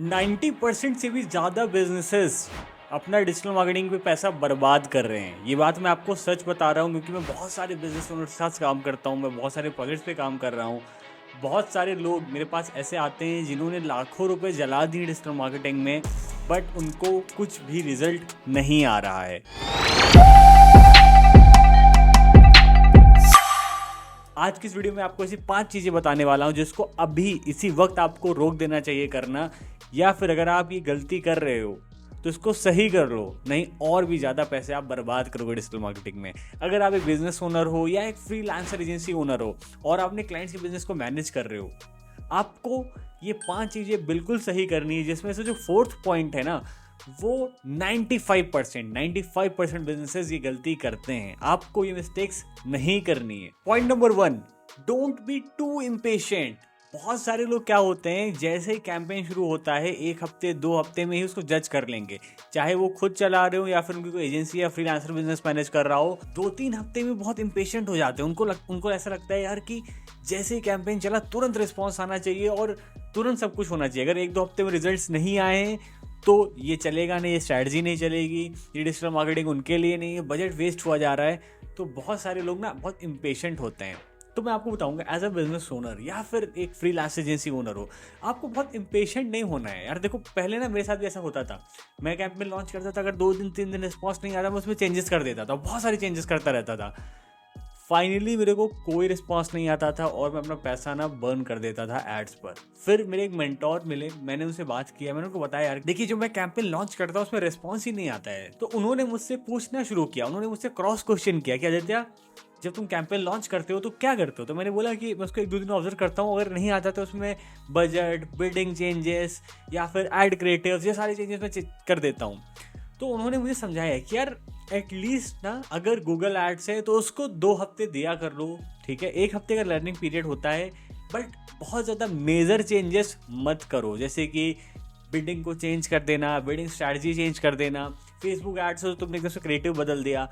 90% से भी ज़्यादा बिजनेसेस अपना डिजिटल मार्केटिंग पे पैसा बर्बाद कर रहे हैं। ये बात मैं आपको सच बता रहा हूँ क्योंकि मैं बहुत सारे बिजनेस ओनर के साथ काम करता हूँ, मैं बहुत सारे प्रोजेक्ट्स पे काम कर रहा हूँ। बहुत सारे लोग मेरे पास ऐसे आते हैं जिन्होंने लाखों रुपए जला दिए डिजिटल मार्केटिंग में, बट उनको कुछ भी रिजल्ट नहीं आ रहा है। आज की इस वीडियो में आपको ऐसी 5 चीज़ें बताने वाला हूं जिसको अभी इसी वक्त आपको रोक देना चाहिए करना, या फिर अगर आप ये गलती कर रहे हो तो इसको सही कर लो, नहीं और भी ज़्यादा पैसे आप बर्बाद करोगे डिजिटल मार्केटिंग में। अगर आप एक बिजनेस ओनर हो या एक फ्रीलांसर एजेंसी ओनर हो और आपने क्लाइंट्स के बिजनेस को मैनेज कर रहे हो, आपको ये 5 चीज़ें बिल्कुल सही करनी है, जिसमें से जो 4th पॉइंट है ना, वो 95% बिजनेसेस ये गलती करते हैं। आपको ये मिस्टेक्स नहीं करनी है। Point number 1, don't be too impatient. बहुत सारे लोग क्या होते हैं, जैसे ही कैंपेन शुरू होता है 1 हफ्ते 2 हफ्ते में ही उसको जज कर लेंगे, चाहे वो खुद चला रहे हो या फिर उनकी कोई एजेंसी या फ्रीलांसर बिजनेस मैनेज कर रहा हो। 2-3 हफ्ते में बहुत इम्पेशेंट हो जाते हैं। उनको ऐसा लगता है यार कि जैसे ही कैंपेन चला तुरंत रिस्पॉन्स आना चाहिए और तुरंत सब कुछ होना चाहिए। अगर 1-2 हफ्ते में रिजल्ट्स नहीं आए हैं तो ये चलेगा नहीं, ये स्ट्रैटेजी नहीं चलेगी, ये डिजिटल मार्केटिंग उनके लिए नहीं है, बजट वेस्ट हुआ जा रहा है। तो बहुत सारे लोग ना बहुत इम्पेशेंट होते हैं। तो मैं आपको बताऊंगा, एज अ बिजनेस ओनर या फिर एक फ्रीलांस एजेंसी ओनर हो, आपको बहुत इम्पेशेंट नहीं होना है यार। देखो, पहले ना मेरे साथ भी ऐसा होता था। मैं कैंपेन लॉन्च करता था, अगर 2 दिन 3 दिन रिस्पॉन्स नहीं आ रहा, मैं उसमें चेंजेस कर देता था, बहुत सारे चेंजेस करता रहता था। फाइनली मेरे को कोई रिस्पॉन्स नहीं आता था और मैं अपना पैसा ना बर्न कर देता था एड्स पर। फिर मेरे एक मेंटोर मिले, मैंने उनसे बात किया, मैंने उनको बताया यार देखिए, जो मैं कैंपेन लॉन्च करता हूँ उसमें रिस्पॉन्स ही नहीं आता है। तो उन्होंने मुझसे पूछना शुरू किया, उन्होंने मुझसे क्रॉस क्वेश्चन किया कि आदित्य, जब तुम कैंपेन लॉन्च करते हो तो क्या करते हो? तो मैंने बोला कि मैं उसको 1-2 दिन ऑब्जर्व करता हूँ, अगर नहीं आता तो उसमें बजट, बिडिंग चेंजेस या फिर एड क्रिएटिव्स, ये सारे चेंजेस मैं कर देता हूँ। तो उन्होंने मुझे समझाया कि यार एटलीस्ट ना, अगर गूगल एड्स है तो उसको 2 हफ्ते दिया कर लो, ठीक है। 1 हफ्ते का लर्निंग पीरियड होता है, बट बहुत ज़्यादा मेजर चेंजेस मत करो, जैसे कि बिडिंग को चेंज कर देना, बिडिंग स्ट्रैटेजी चेंज कर देना। फेसबुक एड्स हो तो तुमने एकदम से क्रिएटिव बदल दिया।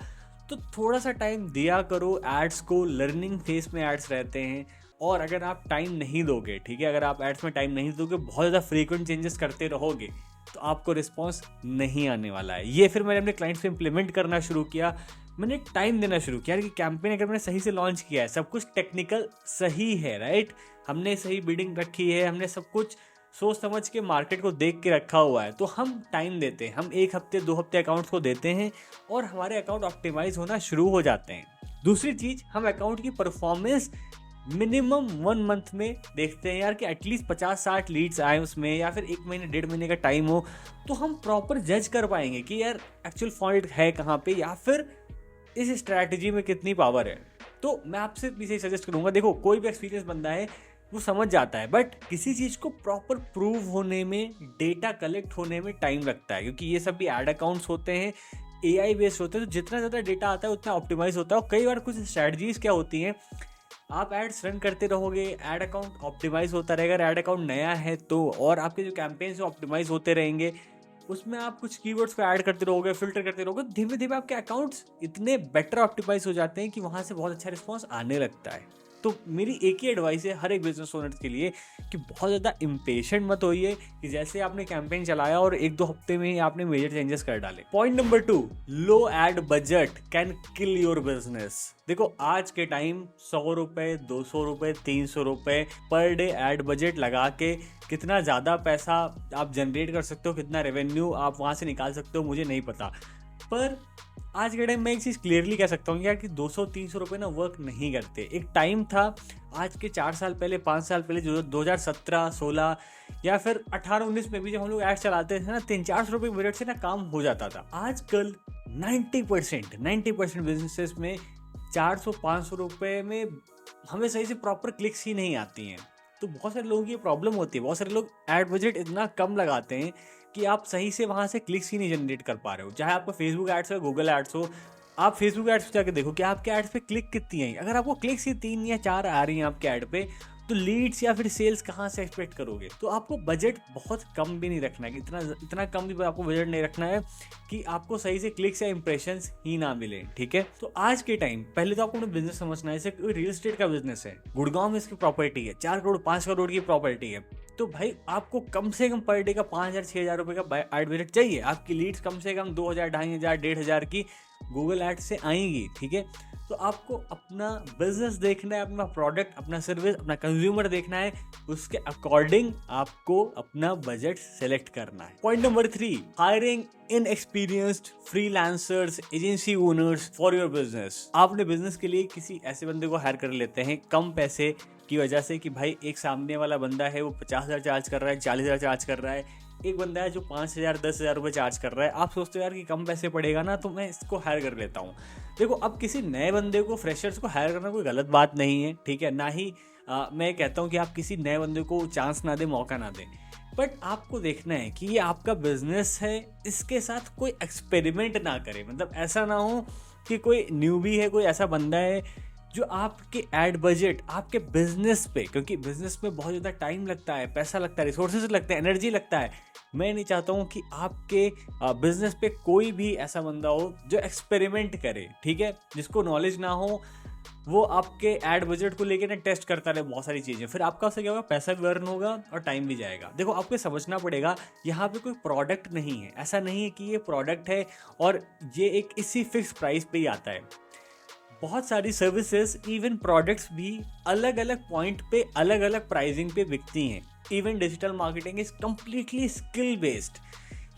तो थोड़ा सा टाइम दिया करो एड्स को, लर्निंग फेस में एड्स रहते हैं। और अगर आप टाइम नहीं दोगे, ठीक है, अगर आप एड्स में टाइम नहीं दोगे, बहुत ज़्यादा फ्रीक्वेंट चेंजेस करते रहोगे, तो आपको रिस्पॉन्स नहीं आने वाला है। ये फिर मैंने अपने क्लाइंट्स पे इम्प्लीमेंट करना शुरू किया। मैंने टाइम देना शुरू किया कि कैंपेन अगर मैंने सही से लॉन्च किया है, सब कुछ टेक्निकल सही है, राइट, हमने सही बिडिंग रखी है, हमने सब कुछ सोच समझ के मार्केट को देख के रखा हुआ है, तो हम टाइम देते हैं, हम 1 हफ्ते 2 हफ्ते अकाउंट्स को देते हैं और हमारे अकाउंट ऑप्टिमाइज होना शुरू हो जाते हैं। दूसरी चीज़, हम अकाउंट की परफॉर्मेंस मिनिमम 1 मंथ में देखते हैं यार, कि एटलीस्ट 50-60 लीड्स आए उसमें, या फिर 1 महीने 1.5 महीने का टाइम हो, तो हम प्रॉपर जज कर पाएंगे कि यार एक्चुअल फॉल्ट है कहाँ पे, या फिर इस स्ट्रैटेजी में कितनी पावर है। तो मैं आपसे भी सही सजेस्ट करूंगा, देखो कोई भी एक्सपीरियंस बंदा है वो समझ जाता है, बट किसी चीज़ को प्रॉपर प्रूव होने में, डेटा कलेक्ट होने में टाइम लगता है, क्योंकि ये सब भी एड अकाउंट्स होते हैं, AI बेस्ड होते हैं, तो जितना ज़्यादा डेटा आता है उतना ऑप्टिमाइज होता है। और कई बार कुछ स्ट्रैटेजीज क्या होती हैं, आप एड्स रन करते रहोगे, एड अकाउंट ऑप्टिमाइज होता रहेगा, एड अकाउंट नया है तो, और आपके जो कैंपेन्स ऑप्टिमाइज होते रहेंगे, उसमें आप कुछ कीवर्ड्स को ऐड करते रहोगे, फिल्टर करते रहोगे, धीमे धीमे आपके अकाउंट्स इतने बेटर ऑप्टिमाइज हो जाते हैं कि वहाँ से बहुत अच्छा रिस्पॉन्स आने लगता है। तो मेरी एक ही एडवाइस है हर एक बिजनेस ओनर के लिए कि बहुत ज़्यादा इम्पेशेंट मत होइए कि जैसे आपने कैंपेन चलाया और 1-2 हफ्ते में ही आपने मेजर चेंजेस कर डाले। Point number 2, low ad budget can kill your business. देखो, आज के टाइम 100 रुपये, 200 रुपये, 300 रुपये पर डे एड बजट लगा के कितना ज़्यादा पैसा आप जनरेट कर सकते हो, कितना रेवेन्यू आप वहाँ से निकाल सकते हो, मुझे नहीं पता। पर आज के टाइम में एक चीज़ क्लियरली कह सकता हूँ यार कि 200-300 रुपये ना वर्क नहीं करते। एक टाइम था, आज के 4 साल पहले, 5 साल पहले, जो 2017-16 या फिर 18-19 में भी जब हम लोग एड चलाते थे ना, 300-400 रुपये मिनट से ना काम हो जाता था। आजकल 90% बिजनेसेस में 400-500 रुपये में हमें सही से प्रॉपर क्लिक्स ही नहीं आती हैं। तो बहुत सारे लोगों की ये प्रॉब्लम होती है, बहुत सारे लोग एड बजट इतना कम लगाते हैं कि आप सही से वहाँ से क्लिक्स ही नहीं जनरेट कर पा रहे हो। चाहे आपका फेसबुक एड्स हो, गूगल एड्स हो, आप फेसबुक एड्स पे जाकर देखो कि आपके एड्स पे क्लिक कितनी है। अगर आपको क्लिक्स ही 3 या 4 आ रही हैं आपके ऐड पे, तो लीड्स या फिर सेल्स कहाँ से एक्सपेक्ट करोगे? तो आपको बजट बहुत कम भी नहीं रखना है, इतना कम भी आपको बजट नहीं रखना है कि आपको सही से क्लिक्स या इंप्रेशंस ही ना मिले, ठीक है। तो आज के टाइम पहले तो आपको अपना बिजनेस समझना है। जैसे रियल एस्टेट का बिजनेस है, गुड़गांव में इसकी प्रॉपर्टी है, 4 करोड़ 5 करोड़ की प्रॉपर्टी है, तो भाई आपको कम से कम पर डे का 5,000-6,000 रुपये का एड बजट चाहिए। आपकी लीड्स कम से कम 2,000, 2,500, 1,500 की गूगल एड से आएंगी, ठीक है। तो आपको अपना बिजनेस देखना है, अपना प्रोडक्ट, अपना सर्विस, अपना कंज्यूमर देखना है, उसके अकॉर्डिंग आपको अपना बजट सेलेक्ट करना है। Point number 3, hiring inexperienced freelancers, agency owners for your business. आपने बिजनेस के लिए किसी ऐसे बंदे को हायर कर लेते हैं कम पैसे की वजह से कि भाई एक सामने वाला बंदा है वो 50,000 चार्ज कर रहा है, 40,000 चार्ज कर रहा है, एक बंदा है जो 5,000 10,000 रुपये चार्ज कर रहा है। आप सोचते हो यार कि कम पैसे पड़ेगा ना, तो मैं इसको हायर कर लेता हूँ। देखो, अब किसी नए बंदे को, फ्रेशर्स को हायर करना कोई गलत बात नहीं है, ठीक है। ना ही मैं कहता हूँ कि आप किसी नए बंदे को चांस ना दें, मौका ना दें, बट आपको देखना है कि ये आपका बिजनेस है, इसके साथ कोई एक्सपेरिमेंट ना करें। मतलब ऐसा ना हो कि कोई न्यूबी है, कोई ऐसा बंदा है जो आपके एड बजट, आपके बिजनेस पे, क्योंकि बिजनेस में बहुत ज़्यादा टाइम लगता है, पैसा लगता है, रिसोर्सेज लगते हैं, एनर्जी लगता है। मैं नहीं चाहता हूँ कि आपके बिजनेस पे कोई भी ऐसा बंदा हो जो एक्सपेरिमेंट करे, ठीक है, जिसको नॉलेज ना हो, वो आपके एड बजट को लेकर ना टेस्ट करता रहे बहुत सारी चीज़ें। फिर आपका उससे क्या होगा, पैसा भी अर्न होगा और टाइम भी जाएगा। देखो, आपको समझना पड़ेगा, यहाँ पे कोई प्रोडक्ट नहीं है। ऐसा नहीं है कि ये प्रोडक्ट है और ये एक इसी फिक्स प्राइस पे ही आता है। बहुत सारी सर्विसेज, इवन प्रोडक्ट्स भी अलग अलग पॉइंट पे, अलग अलग प्राइसिंग पे बिकती हैं। Even digital marketing is completely skill based.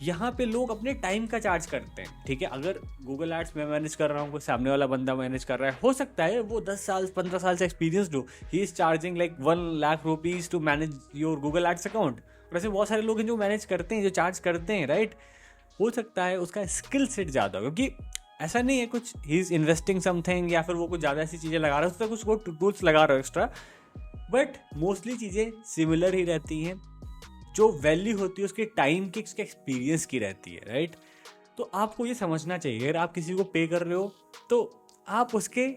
यहाँ पे लोग अपने टाइम का चार्ज करते हैं, ठीक है। अगर गूगल एड्स में मैनेज कर रहा हूँ, कोई सामने वाला बंदा मैनेज कर रहा है, हो सकता है वो 10 साल 15 साल से एक्सपीरियंसड हो, he is charging like 1 lakh rupees to manage your Google ads account. और ऐसे बहुत सारे लोग हैं जो मैनेज करते हैं, जो चार्ज करते हैं, राइट। हो सकता है उसका स्किल सेट ज़्यादा हो, क्योंकि ऐसा नहीं है कुछ ही इज़ इन्वेस्टिंग समथिंग या फिर वो कुछ ज़्यादा ऐसी चीज़ें लगा रहा है, उसका कुछ वो टूल्स लगा रहा हो एक्स्ट्रा, बट मोस्टली चीज़ें सिमिलर ही रहती हैं। जो वैल्यू होती है उसके टाइम की, उसके एक्सपीरियंस की रहती है, राइट। तो आपको ये समझना चाहिए, अगर आप किसी को पे कर रहे हो तो आप उसके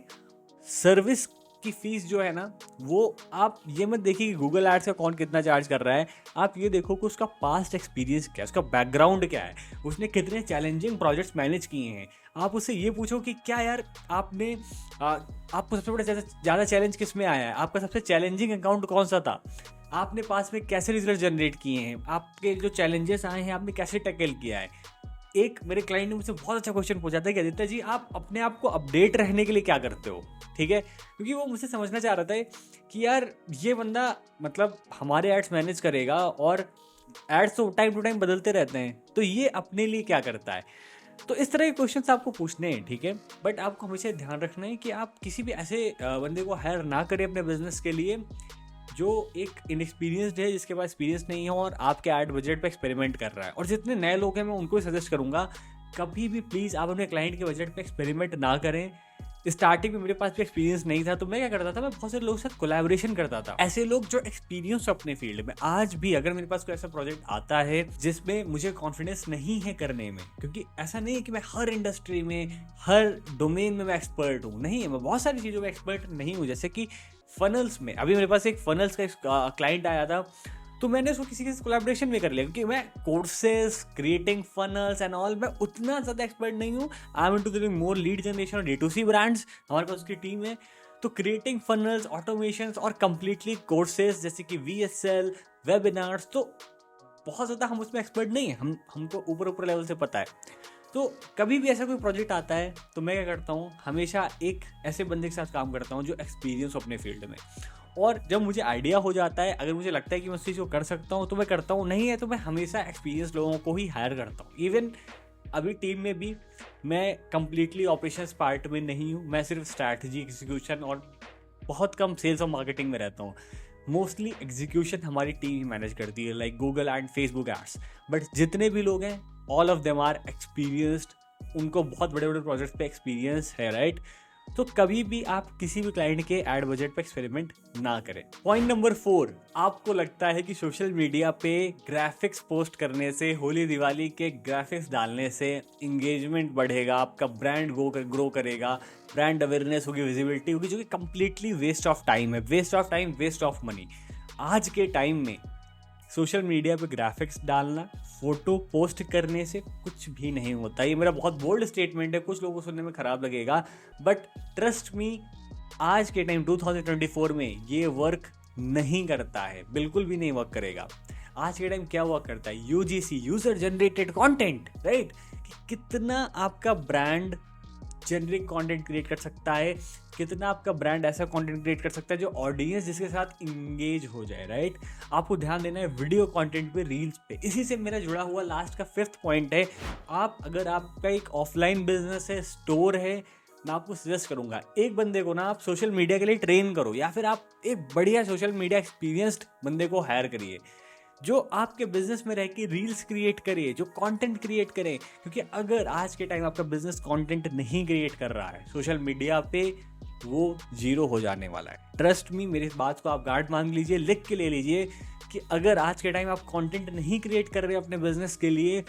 सर्विस की फीस जो है ना, वो आप ये मत देखिए कि गूगल एड्स का कौन कितना चार्ज कर रहा है। आप ये देखो कि उसका पास्ट एक्सपीरियंस क्या है, उसका बैकग्राउंड क्या है, उसने कितने चैलेंजिंग प्रोजेक्ट्स मैनेज किए हैं। आप उससे ये पूछो कि क्या यार आपने आपको सबसे बड़ा ज़्यादा चैलेंज किस में आया है, आपका सबसे चैलेंजिंग अकाउंट कौन सा था, आपने पास में कैसे रिजल्ट जनरेट किए हैं, आपके जो चैलेंजेस आए हैं आपने कैसे टैकल किया है। एक मेरे क्लाइंट ने मुझसे बहुत अच्छा क्वेश्चन पूछा था कि आदित्य जी, आप अपने आप को अपडेट रहने के लिए क्या करते हो, ठीक है। क्योंकि वो मुझसे समझना चाह रहा था कि यार ये बंदा मतलब हमारे एड्स मैनेज करेगा और एड्स तो टाइम टू टाइम बदलते रहते हैं, तो ये अपने लिए क्या करता है। तो इस तरह के क्वेश्चंस आपको पूछने हैं, ठीक है। बट आपको हमेशा ध्यान रखना है कि आप किसी भी ऐसे बंदे को हायर ना करें अपने बिजनेस के लिए जो एक इनएक्सपीरियंस्ड है, जिसके पास एक्सपीरियंस नहीं है और आपके एड बजट पे एक्सपेरिमेंट कर रहा है। और जितने नए लोग हैं मैं उनको सजेस्ट करूंगा, कभी भी प्लीज़ आप अपने क्लाइंट के बजट पे एक्सपेरिमेंट ना करें। स्टार्टिंग में मेरे पास भी एक्सपीरियंस नहीं था, तो मैं क्या करता था, मैं बहुत सारे लोगों के साथ कोलैबोरेशन करता था। ऐसे लोग जो एक्सपीरियंस अपने फील्ड में, आज भी अगर मेरे पास कोई ऐसा प्रोजेक्ट आता है जिसमें मुझे कॉन्फिडेंस नहीं है करने में, क्योंकि ऐसा नहीं है कि मैं हर इंडस्ट्री में, हर डोमेन में मैं एक्सपर्ट हूँ, नहीं है, मैं बहुत सारी चीज़ों में एक्सपर्ट नहीं हूँ। जैसे कि फनल्स में, अभी मेरे पास एक फनल्स का क्लाइंट आया था, तो मैंने उसको किसी के साथ कोलैबोरेशन भी कर लिया, क्योंकि मैं courses, creating funnels and all, मैं उतना ज़्यादा एक्सपर्ट नहीं हूँ। I am into doing more lead generation और D2C ब्रांड्स, हमारे पास उसकी टीम है। तो क्रिएटिंग फनल्स, ऑटोमेशंस और कंप्लीटली कोर्सेज जैसे कि VSL, वेबिनार्स, तो बहुत ज़्यादा हम उसमें एक्सपर्ट नहीं है, हमको ऊपर ऊपर लेवल से पता है। तो कभी भी ऐसा कोई प्रोजेक्ट आता है तो मैं क्या करता हूँ, हमेशा एक ऐसे बंदे के साथ काम करता हूँ जो एक्सपीरियंस हो अपने फील्ड में। और जब मुझे आइडिया हो जाता है, अगर मुझे लगता है कि मैं उस चीज़ को कर सकता हूँ तो मैं करता हूँ, नहीं है तो मैं हमेशा एक्सपीरियंस लोगों को ही हायर करता हूँ। इवन अभी टीम में भी मैं कंप्लीटली ऑपरेशंस पार्ट में नहीं हूँ, मैं सिर्फ स्ट्रैटेजी, एग्जीक्यूशन और बहुत कम सेल्स और मार्केटिंग में रहता हूँ। मोस्टली एग्जीक्यूशन हमारी टीम ही मैनेज करती है, like Google and Facebook ads. But जितने भी लोग हैं, all of them are experienced, उनको बहुत बड़े बड़े प्रोजेक्ट्स पे एक्सपीरियंस है, राइट। तो कभी भी आप किसी भी क्लाइंट के एड बजट पे एक्सपेरिमेंट ना करें। पॉइंट नंबर 4, आपको लगता है कि सोशल मीडिया पे ग्राफिक्स पोस्ट करने से, होली दिवाली के ग्राफिक्स डालने से इंगेजमेंट बढ़ेगा, आपका ब्रांड ग्रो करेगा, ब्रांड अवेयरनेस होगी, विजिबिलिटी होगी, जो कि कंप्लीटली वेस्ट ऑफ टाइम है, waste of time, waste of money. आज के टाइम में सोशल मीडिया पे ग्राफिक्स डालना, फोटो पोस्ट करने से कुछ भी नहीं होता। ये मेरा बहुत बोल्ड स्टेटमेंट है, कुछ लोगों को सुनने में ख़राब लगेगा, बट ट्रस्ट मी, आज के टाइम 2024 में ये वर्क नहीं करता है, बिल्कुल भी नहीं वर्क करेगा। आज के टाइम क्या वर्क करता है? UGC, user generated content, right? कितना आपका ब्रांड जेनरिक कंटेंट क्रिएट कर सकता है, कितना आपका ब्रांड ऐसा कंटेंट क्रिएट कर सकता है जो ऑडियंस जिसके साथ इंगेज हो जाए, राइट? आपको ध्यान देना है वीडियो कंटेंट पे, रील्स पे। इसी से मेरा जुड़ा हुआ लास्ट का 5th पॉइंट है, अगर आपका एक ऑफलाइन बिजनेस है, स्टोर है, मैं आपको सजेस्ट करूंगा एक बंदे को ना आप सोशल मीडिया के लिए ट्रेन करो, या फिर आप एक बढ़िया सोशल मीडिया एक्सपीरियंस्ड बंदे को हायर करिए जो आपके बिजनेस में रह के रील्स क्रिएट करिए, जो कंटेंट क्रिएट करे। क्योंकि अगर आज के टाइम आपका बिजनेस कंटेंट नहीं क्रिएट कर रहा है सोशल मीडिया पे, वो जीरो हो जाने वाला है। ट्रस्ट मी, मेरी इस बात को आप गार्ड मान लीजिए, लिख के ले लीजिए कि अगर आज के टाइम आप कंटेंट नहीं क्रिएट कर रहे अपने बिजनेस के लिए,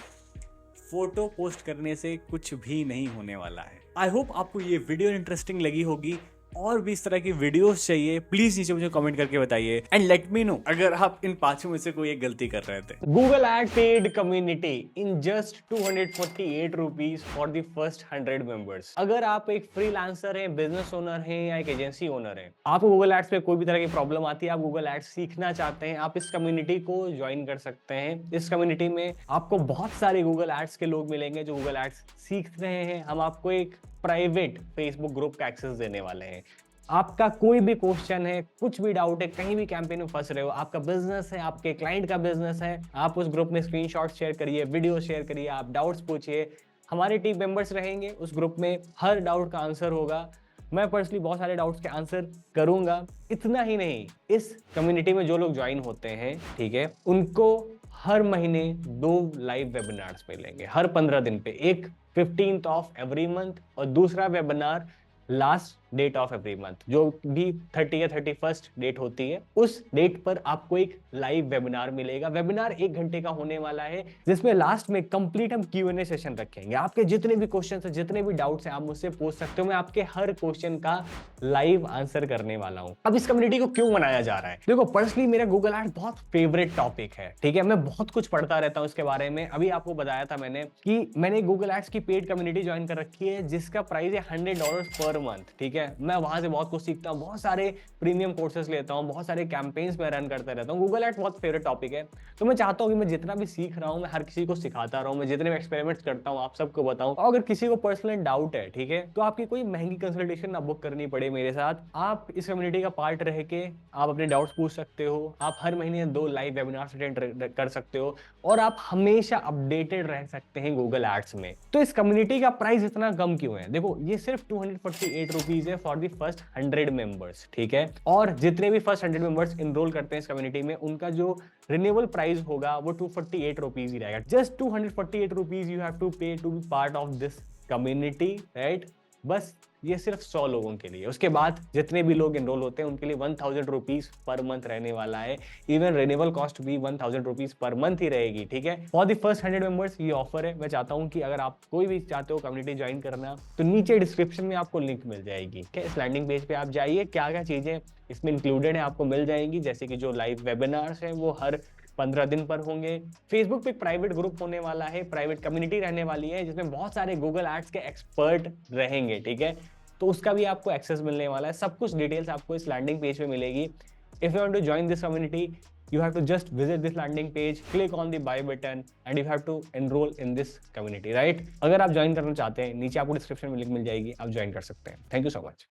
फोटो पोस्ट करने से कुछ भी नहीं होने वाला है। आई होप आपको ये वीडियो इंटरेस्टिंग लगी होगी। और भी इस तरह की वीडियोस चाहिए, प्लीज नीचे मुझे कमेंट करके बताइए एंड लेट मी नो अगर आप इन 5 में से कोई एक गलती कर रहे थे। Google Ad paid community in just 248 rupees for the first 100 members। अगर आप एक फ्रीलांसर हैं, बिजनेस ओनर हैं या एक एजेंसी ओनर हैं, आपको Google Ads पे कोई भी तरह की प्रॉब्लम आती है, आप Google Ads सीखना चाहते हैं, आप इस कम्युनिटी को ज्वाइन कर सकते हैं। इस कम्युनिटी में आपको बहुत सारे Google Ads के लोग मिलेंगे जो Google Ads सीख रहे हैं। हम आपको एक प्राइवेट फेसबुक ग्रुप का एक्सेस देने वाले हैं। आपका कोई भी क्वेश्चन है, कुछ भी डाउट है, कहीं भी कैंपेन में फंस रहे हो, आपका बिजनेस है, आपके क्लाइंट का बिजनेस है, आप उस ग्रुप में स्क्रीनशॉट शेयर करिए, वीडियो शेयर करिए, आप डाउट्स पूछिए। हमारे टीम मेंबर्स रहेंगे उस ग्रुप में, हर डाउट का आंसर होगा। मैं पर्सनली बहुत सारे डाउट्स के आंसर करूंगा। इतना ही नहीं, इस कम्युनिटी में जो लोग ज्वाइन होते हैं, ठीक है, उनको हर महीने 2 लाइव वेबिनार्स मिलेंगे, हर 15 दिन पे। एक 15th ऑफ एवरी मंथ और दूसरा webinar last date of every month, जो भी 30 या 31st डेट होती है, उस डेट पर आपको एक लाइव वेबिनार मिलेगा। वेबिनार 1 घंटे का होने वाला है, जिसमें लास्ट में कंप्लीट हम Q&A सेशन रखेंगे। आपके जितने भी क्वेश्चन है, जितने भी डाउट्स हैं, आप मुझसे पूछ सकते हो। मैं आपके हर क्वेश्चन का लाइव आंसर करने वाला हूं। अब इस कम्युनिटी को क्यों बनाया जा रहा है? देखो, पर्सनली मेरा गूगल एड बहुत फेवरेट टॉपिक है, ठीक है। मैं बहुत कुछ पढ़ता रहता हूं इसके बारे में। अभी आपको बताया था मैंने कि मैंने गूगल एड्स की पेड कम्युनिटी ज्वाइन कर रखी है, जिसका प्राइस है $100 पर मंथ, ठीक है। मैं वहां से बहुत कुछ सीखता हूँ, बहुत सारे प्रीमियम कोर्सेज लेता हूँ, बहुत सारे कैंपेन्स में रन करते रहता हूँ। गूगल एड्स बहुत फेवरेट टॉपिक है, तो मैं चाहता हूँ कि मैं जितना भी सीख रहा हूँ, मैं हर किसी को सिखाता रहूँ। मैं जितने भी एक्सपेरिमेंट्स करता हूँ आप सबको बताऊँ। और अगर किसी को पर्सनल डाउट है, ठीक है, तो आपकी कोई महंगी कंसल्टेशन ना बुक करनी पड़े मेरे साथ, आप इस कम्युनिटी का पार्ट रह के आप अपने डाउट्स पूछ सकते हो। आप हर महीने 2 लाइव वेबिनार्स अटेंड कर सकते हो और आप हमेशा अपडेटेड रह सकते हैं गूगल एड्स में। तो इस कम्युनिटी का प्राइस इतना कम क्यों है? देखो, ये सिर्फ 248 रुपीज है फॉर द फर्स्ट 100 मेंबर्स, ठीक है। और जितने भी फर्स्ट 100 मेंबर्स इनरोल करते हैं इस कम्युनिटी में, उनका जो रिन्यूअल प्राइस होगा वो 248 रुपीज ही रहेगा। Just 248 rupees you have to pay to be part of this community, right. बस ये सिर्फ 100 लोगों के लिए। उसके बाद जितने भी लोग एनरोल होते हैं उनके लिए 1000 रुपीज पर मंथ रहने वाला है। इवन रिन्यूअल कॉस्ट भी 1000 रुपीज पर मंथ ही रहेगी, ठीक है। फॉर द फर्स्ट 100 मेंबर्स ये ऑफर है। मैं चाहता हूं कि अगर आप कोई भी चाहते हो कम्युनिटी ज्वाइन करना, तो नीचे डिस्क्रिप्शन में आपको लिंक मिल जाएगी, ठीक है। इस लैंडिंग पेज पे आप जाइए, क्या क्या चीजें इसमें इंक्लूडेड है आपको मिल जाएंगी, जैसे कि जो लाइव वेबिनार्स हैं वो हर 15 दिन पर होंगे। फेसबुक पे प्राइवेट ग्रुप होने वाला है, प्राइवेट कम्युनिटी रहने वाली है, जिसमें बहुत सारे गूगल एड्स के एक्सपर्ट रहेंगे, ठीक है। तो उसका भी आपको एक्सेस मिलने वाला है। सब कुछ डिटेल्स आपको इस लैंडिंग पेज पे मिलेगी। If you want to join this community, you have to just visit this landing page, click on the buy button and you have to enroll in this community, right? अगर आप join करना चाहते हैं, नीचे आपको description में link मिल जाएगी, आप ज्वाइन कर सकते हैं। Thank you so much.